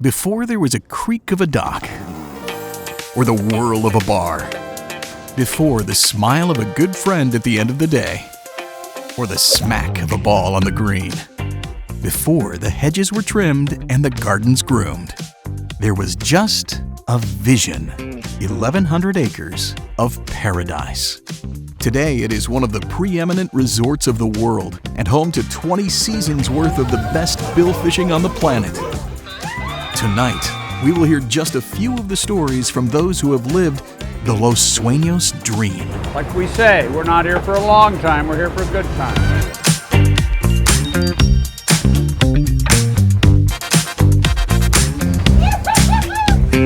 Before there was a creak of a dock, or the whirl of a bar, before the smile of a good friend at the end of the day, or the smack of a ball on the green, before the hedges were trimmed and the gardens groomed, there was just a vision, 1,100 acres of paradise. Today, it is one of the preeminent resorts of the world and home to 20 seasons worth of the best bill fishing on the planet. Tonight, we will hear just a few of the stories from those who have lived the Los Sueños dream. Like we say, we're not here for a long time, we're here for a good time. We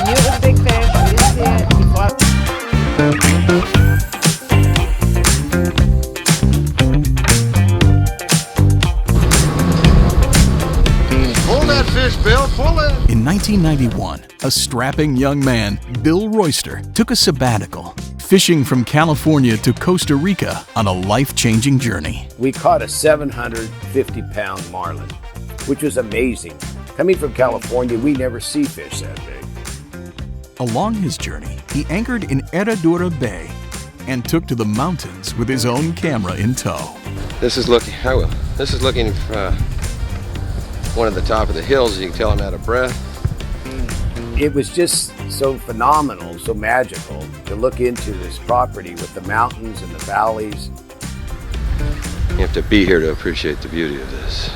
knew it was a big fish, we didn't see it. We fought. Pull that fish, Bill, pull it! In 1991, a strapping young man, Bill Royster, took a sabbatical, fishing from California to Costa Rica on a life-changing journey. We caught a 750-pound marlin, which was amazing. Coming from California, we never see fish that big. Along his journey, he anchored in Herradura Bay and took to the mountains with his own camera in tow. This is looking one at the top of the hills. You can tell I'm out of breath. It was just so phenomenal, so magical to look into this property with the mountains and the valleys. You have to be here to appreciate the beauty of this.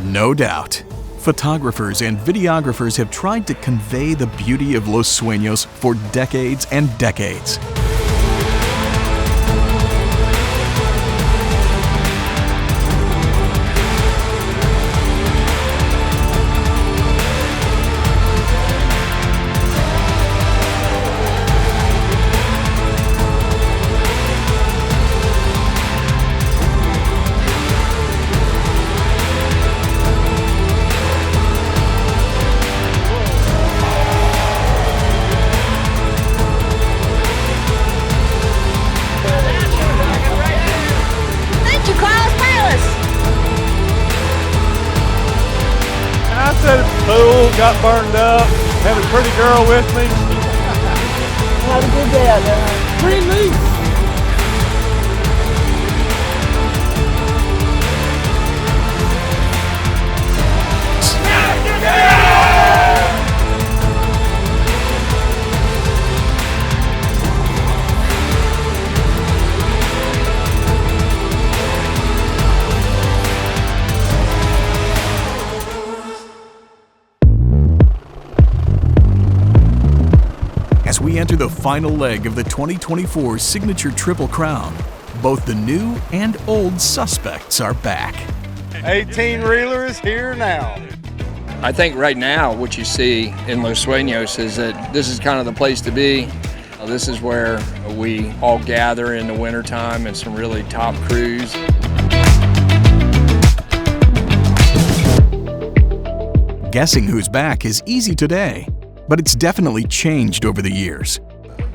No doubt. Photographers and videographers have tried to convey the beauty of Los Sueños for decades and decades. Pool, got burned up, had a pretty girl with me. Have a good day out there. Pretty neat. As we enter the final leg of the 2024 Signature Triple Crown, both the new and old suspects are back. 18-reeler is here now. I think right now what you see in Los Sueños is that this is kind of the place to be. This is where we all gather in the wintertime and some really top crews. Guessing who's back is easy today, but it's definitely changed over the years.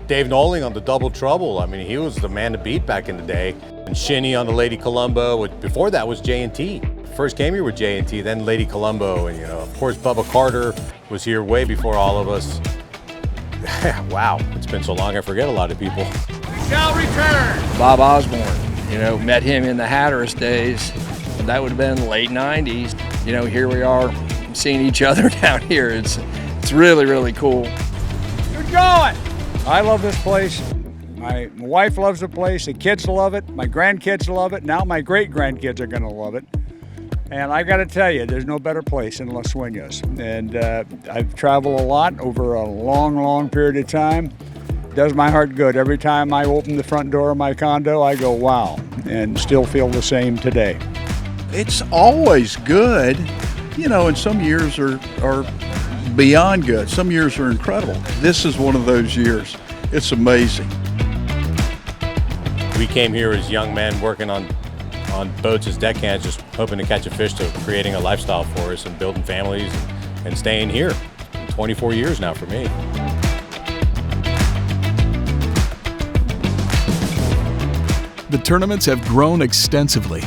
Dave Noling on the Double Trouble. I mean, he was the man to beat back in the day. And Shinny on the Lady Colombo. Before that was J&T. First came here with J&T, then Lady Colombo. And, of course, Bubba Carter was here way before all of us. Wow, it's been so long I forget a lot of people. We shall return. Bob Osborne, met him in the Hatteras days. That would have been the late 90s. Here we are seeing each other down here. It's really, really cool. Good going. I love this place. My wife loves the place. The kids love it. My grandkids love it. Now my great-grandkids are going to love it. And I got to tell you, there's no better place than Los Sueños. And I've traveled a lot over a long, long period of time. It does my heart good. Every time I open the front door of my condo, I go, wow, and still feel the same today. It's always good, and some years are beyond good. Some years are incredible. This is one of those years. It's amazing. We came here as young men working on boats as deckhands, just hoping to catch a fish, to creating a lifestyle for us and building families and staying here. 24 years now for me. The tournaments have grown extensively.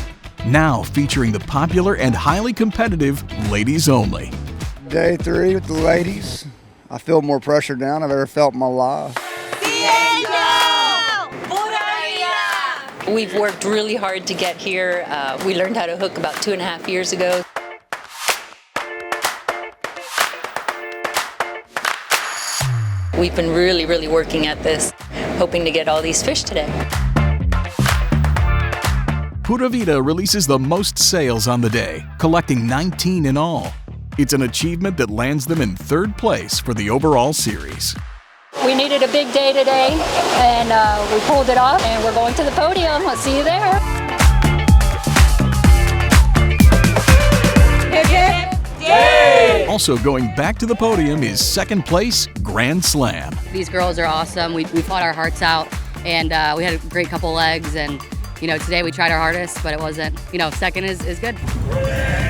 now featuring the popular and highly competitive Ladies Only. Day 3 with the ladies. I feel more pressure now than I've ever felt in my life. We've worked really hard to get here. We learned how to hook about 2.5 years ago. We've been really working at this, hoping to get all these fish today. Pura Vida releases the most sales on the day, collecting 19 in all. It's an achievement that lands them in 3rd place for the overall series. We needed a big day today, and we pulled it off, and we're going to the podium. Let's see you there. Also going back to the podium is 2nd place, Grand Slam. These girls are awesome. We fought our hearts out, and we had a great couple legs, and today we tried our hardest, but it wasn't, 2nd is good.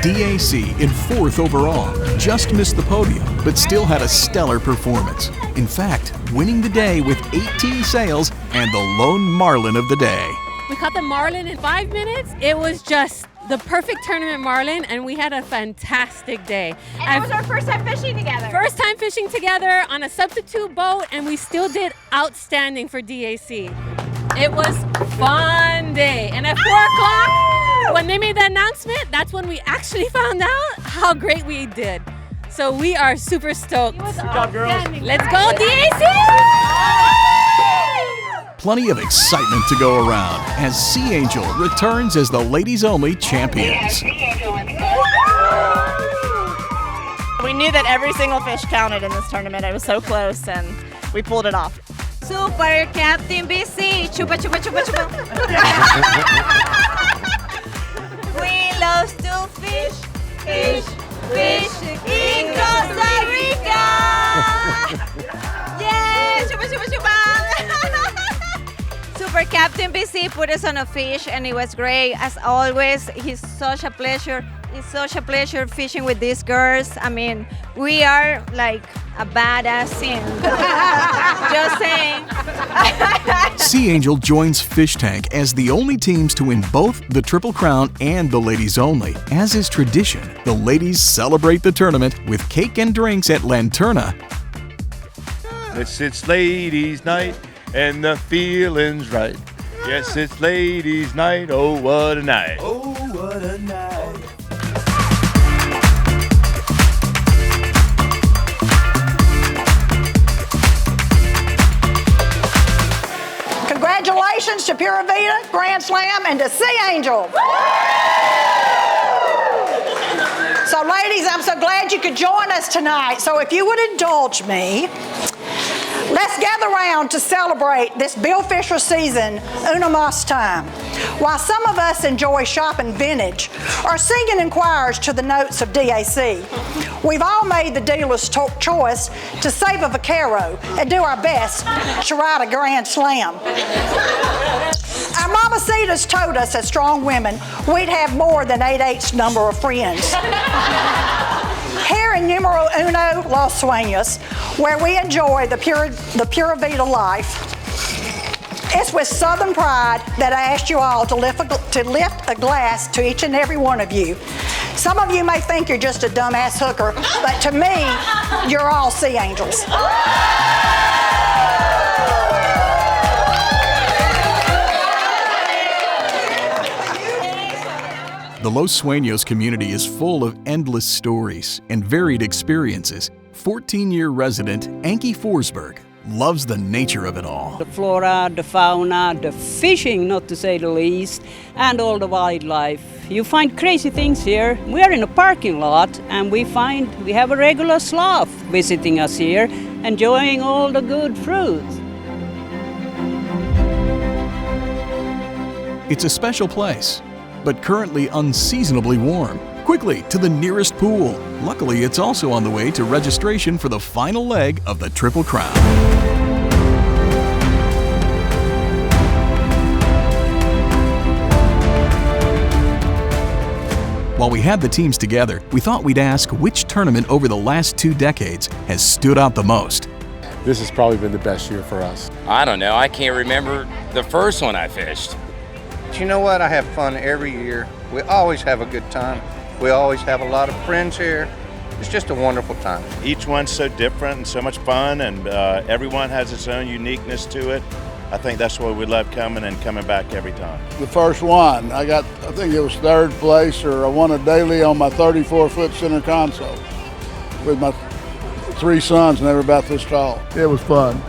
DAC in 4th overall, just missed the podium, but still had a stellar performance. In fact, winning the day with 18 sales and the lone marlin of the day. We caught the marlin in 5 minutes. It was just the perfect tournament marlin, and we had a fantastic day. And it was our first time fishing together. First time fishing together on a substitute boat, and we still did outstanding for DAC. It was fun day, and at 4 o'clock, when they made the announcement, that's when we actually found out how great we did. So we are super stoked. Good job, girls. Let's go, DAC! Plenty of excitement to go around as Sea Angel returns as the Ladies Only champions. We knew that every single fish counted in this tournament. It was so close, and we pulled it off. Super Captain BC, chupa chupa chupa chupa. We love to fish, fish, fish in Costa Rica. Yeah, chupa chupa chupa. Super Captain BC put us on a fish, and it was great as always. It's such a pleasure. It's such a pleasure fishing with these girls. I mean, we are like a badass team. Just saying. Sea Angel joins Fish Tank as the only teams to win both the Triple Crown and the Ladies Only. As is tradition, the ladies celebrate the tournament with cake and drinks at Lanterna. It's ladies' night and the feeling's right. Yes, it's ladies' night. Oh, what a night. Oh, what a night. Congratulations to Pura Vida, Grand Slam, and to Sea Angel. So ladies, I'm so glad you could join us tonight. So if you would indulge me, let's gather around to celebrate this billfisher season una mas time. While some of us enjoy shopping vintage or singing in choirs to the notes of DAC, we've all made the dealer's choice to save a vaquero and do our best to ride a Grand Slam. Our mamacitas told us as strong women we'd have more than 8/8 number of friends. Here in numero uno, Los Sueños, where we enjoy the Pura Vida life, it's with Southern pride that I asked you all to lift a glass to each and every one of you. Some of you may think you're just a dumbass hooker, but to me, you're all sea angels. The Los Sueños community is full of endless stories and varied experiences. 14-year resident Ankie Forsberg loves the nature of it all. The flora, the fauna, the fishing, not to say the least, and all the wildlife. You find crazy things here. We are in a parking lot, and we have a regular sloth visiting us here, enjoying all the good fruits. It's a special place, but currently unseasonably warm. Quickly to the nearest pool. Luckily, it's also on the way to registration for the final leg of the Triple Crown. While we had the teams together, we thought we'd ask which tournament over the last 2 decades has stood out the most. This has probably been the best year for us. I don't know. I can't remember the first one I fished. You know what? I have fun every year. We always have a good time. We always have a lot of friends here. It's just a wonderful time. Each one's so different and so much fun, and everyone has its own uniqueness to it. I think that's why we love coming and coming back every time. The first one, I think it was third place, or I won a daily on my 34-foot center console with my 3 sons, and they were about this tall. It was fun.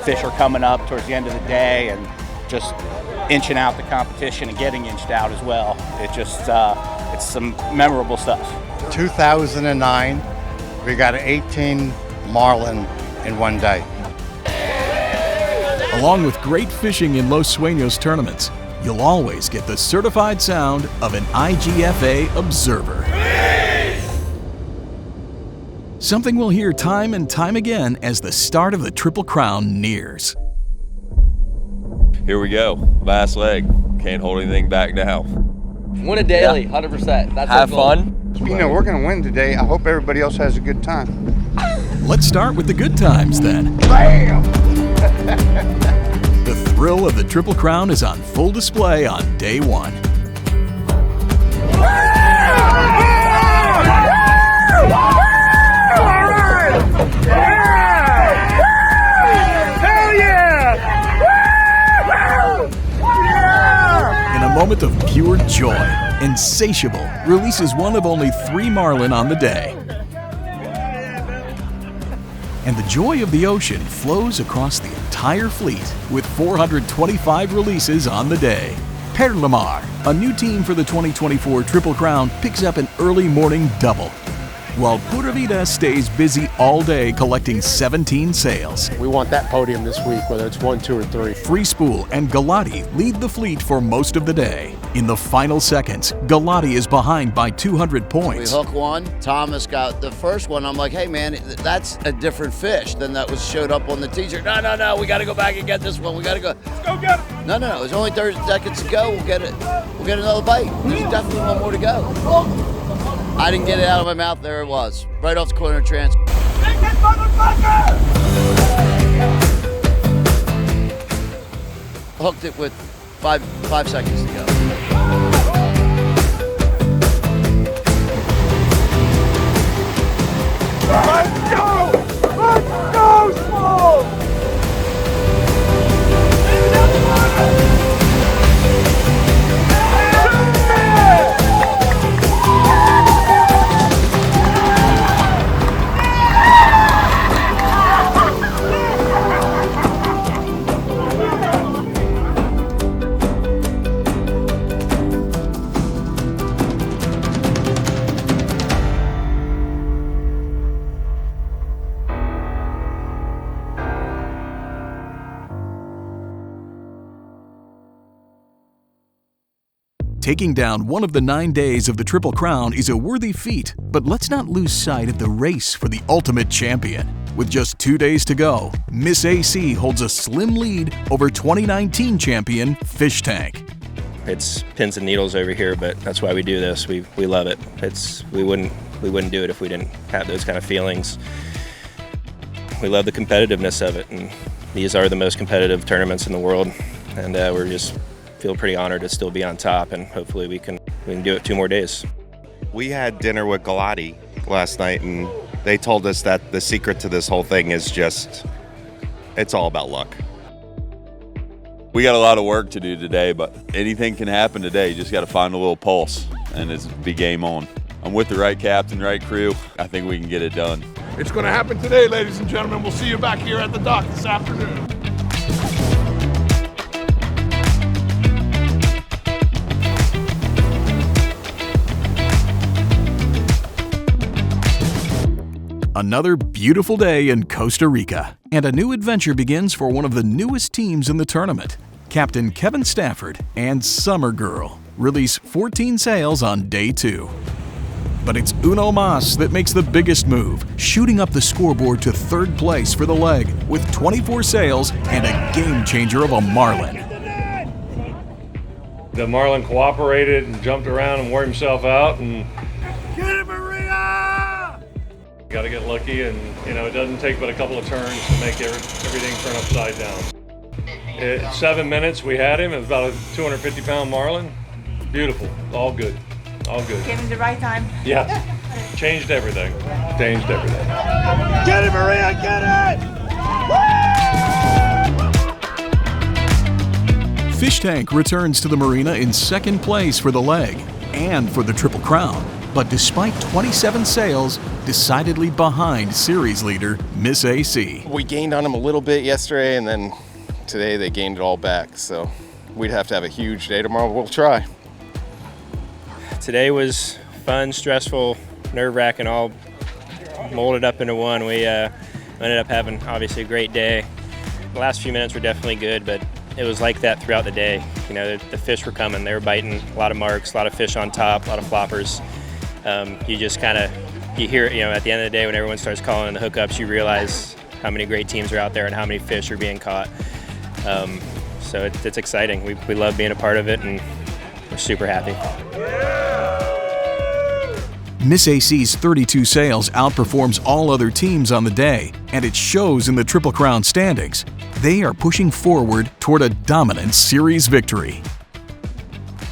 Fish are coming up towards the end of the day and just inching out the competition and getting inched out as well. It just, it's some memorable stuff. 2009, we got 18 marlin in one day. Along with great fishing in Los Suenos tournaments, you'll always get the certified sound of an IGFA observer. Something we'll hear time and time again as the start of the Triple Crown nears. Here we go, last leg. Can't hold anything back now. Win a daily, 100%. That's Have our goal. fun. You know, we're going to win today. I hope everybody else has a good time. Let's start with the good times then. Bam! The thrill of the Triple Crown is on full display on day 1. In a moment of pure joy, Insatiable releases one of only 3 marlin on the day. And the joy of the ocean flows across the entire fleet with 425 releases on the day. Perlamar, a new team for the 2024 Triple Crown, picks up an early morning double, while Pura Vida stays busy all day collecting 17 sails. We want that podium this week, whether it's 1, 2, or 3. Free Spool and Galati lead the fleet for most of the day. In the final seconds, Galati is behind by 200 points. We hook one. Thomas got the first one. I'm like, hey man, that's a different fish than that showed up on the t-shirt. No, we got to go back and get this one. We got to go. Let's go get it. No, there's only 30 seconds to go. We'll get it. We'll get another bite. There's definitely one more to go. I didn't get it out of my mouth. There it was, right off the corner of Trans. Take it, motherfucker! Hooked it with five seconds to go. Let's go! Let's go, Smoke! Taking down one of the 9 days of the Triple Crown is a worthy feat, but let's not lose sight of the race for the ultimate champion. With just 2 days to go, Miss AC holds a slim lead over 2019 champion Fish Tank. It's pins and needles over here, but that's why we do this. We love it. We wouldn't do it if we didn't have those kind of feelings. We love the competitiveness of it, and these are the most competitive tournaments in the world, and we're just feel pretty honored to still be on top, and hopefully we can do it 2 more days. We had dinner with Galati last night, and they told us that the secret to this whole thing is it's all about luck. We got a lot of work to do today, but anything can happen today. You just got to find a little pulse, and it's be game on. I'm with the right captain, right crew. I think we can get it done. It's going to happen today, ladies and gentlemen. We'll see you back here at the dock this afternoon. Another beautiful day in Costa Rica, and a new adventure begins for one of the newest teams in the tournament. Captain Kevin Stafford and Summer Girl release 14 sails on day 2. But it's Uno Mas that makes the biggest move, shooting up the scoreboard to 3rd place for the leg with 24 sails and a game changer of a marlin. The marlin cooperated and jumped around and wore himself out, and Get it, Marina! got to get lucky, and it doesn't take but a couple of turns to make everything turn upside down. At 7 minutes we had him. It was about a 250-pound marlin. Beautiful. All good. All good. Came in the right time. Yeah. Changed everything. Changed everything. Get it, Maria, get it! Fish Tank returns to the Marina in second place for the leg and for the Triple Crown. But despite 27 sales, decidedly behind series leader Miss AC. We gained on them a little bit yesterday, and then today they gained it all back. So we'd have to have a huge day tomorrow. We'll try. Today was fun, stressful, nerve-wracking, all molded up into one. We ended up having, obviously, a great day. The last few minutes were definitely good, but it was like that throughout the day. You know, the fish were coming. They were biting, a lot of marks, a lot of fish on top, a lot of floppers. You just kind of, you hear, you know, at the end of the day when everyone starts calling in the hookups, you realize how many great teams are out there and how many fish are being caught. So it's exciting. We love being a part of it, and we're super happy. Miss AC's 32 sales outperforms all other teams on the day, and it shows in the Triple Crown standings. They are pushing forward toward a dominant series victory.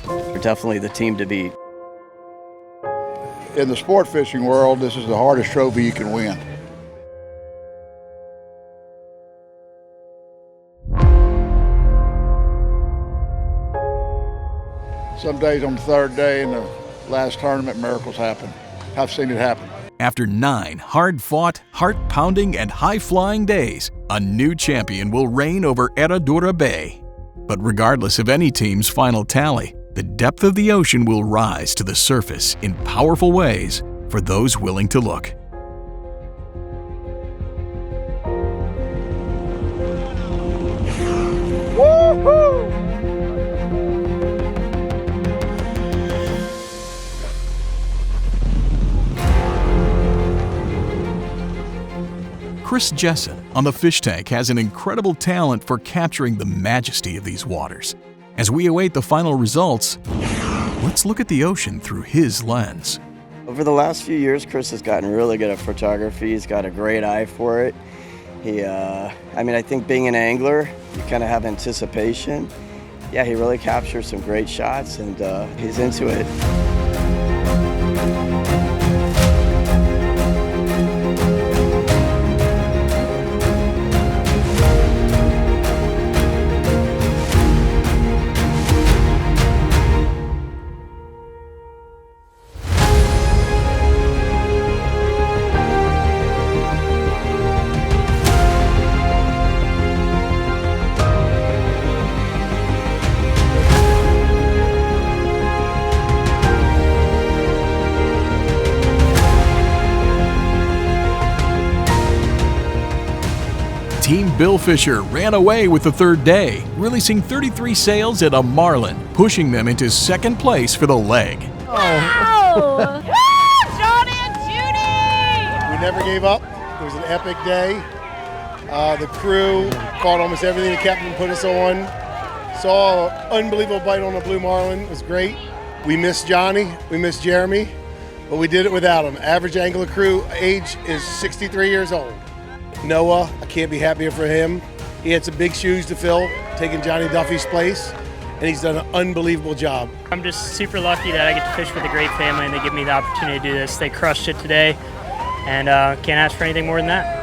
We're definitely the team to beat. In the sport fishing world, this is the hardest trophy you can win. Some days on the third day in the last tournament, miracles happen. I've seen it happen. After 9 hard-fought, heart-pounding, and high-flying days, a new champion will reign over Herradura Bay. But regardless of any team's final tally, the depth of the ocean will rise to the surface in powerful ways for those willing to look. Woo-hoo! Chris Jessen on the Fish Tank has an incredible talent for capturing the majesty of these waters. As we await the final results, let's look at the ocean through his lens. Over the last few years, Chris has gotten really good at photography. He's got a great eye for it. I think being an angler, you kind of have anticipation. Yeah, he really captures some great shots, and he's into it. Team Billfisher ran away with the third day, releasing 33 sales at a marlin, pushing them into second place for the leg. Wow! Woo! Johnny and Judy! We never gave up. It was an epic day. The crew caught almost everything the captain put us on. Saw an unbelievable bite on a blue marlin. It was great. We missed Johnny. We missed Jeremy. But we did it without him. Average angler crew age is 63 years old. Noah, I can't be happier for him. He had some big shoes to fill, taking Johnny Duffy's place, and he's done an unbelievable job. I'm just super lucky that I get to fish with a great family and they give me the opportunity to do this. They crushed it today, and can't ask for anything more than that.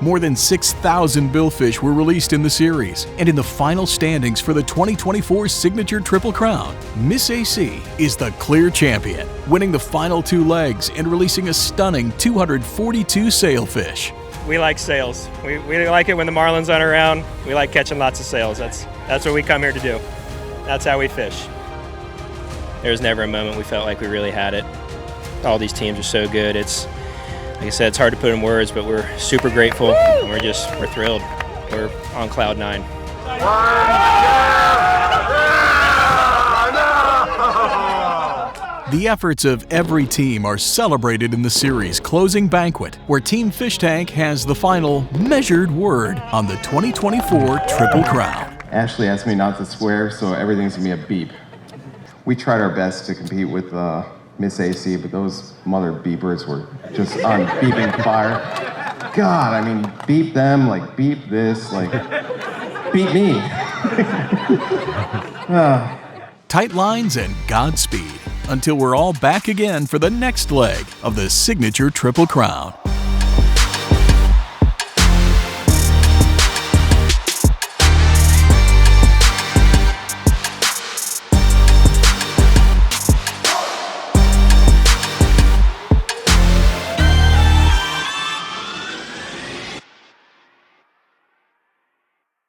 More than 6,000 billfish were released in the series, and in the final standings for the 2024 Signature Triple Crown, Miss AC is the clear champion, winning the final 2 legs and releasing a stunning 242 sailfish. We like sales. We like it when the marlins aren't around. We like catching lots of sales. That's what we come here to do. That's how we fish. There was never a moment we felt like we really had it. All these teams are so good. It's, like I said, it's hard to put in words, but we're super grateful. And we're thrilled. We're on cloud 9. The efforts of every team are celebrated in the series' closing banquet, where Team Fish Tank has the final measured word on the 2024 Triple Crown. Ashley asked me not to swear, so everything's gonna be a beep. We tried our best to compete with Miss AC, but those mother beepers were just on beeping fire. God, I mean, beep them, like beep this, like beep me. tight lines, and Godspeed until we're all back again for the next leg of the signature Triple Crown.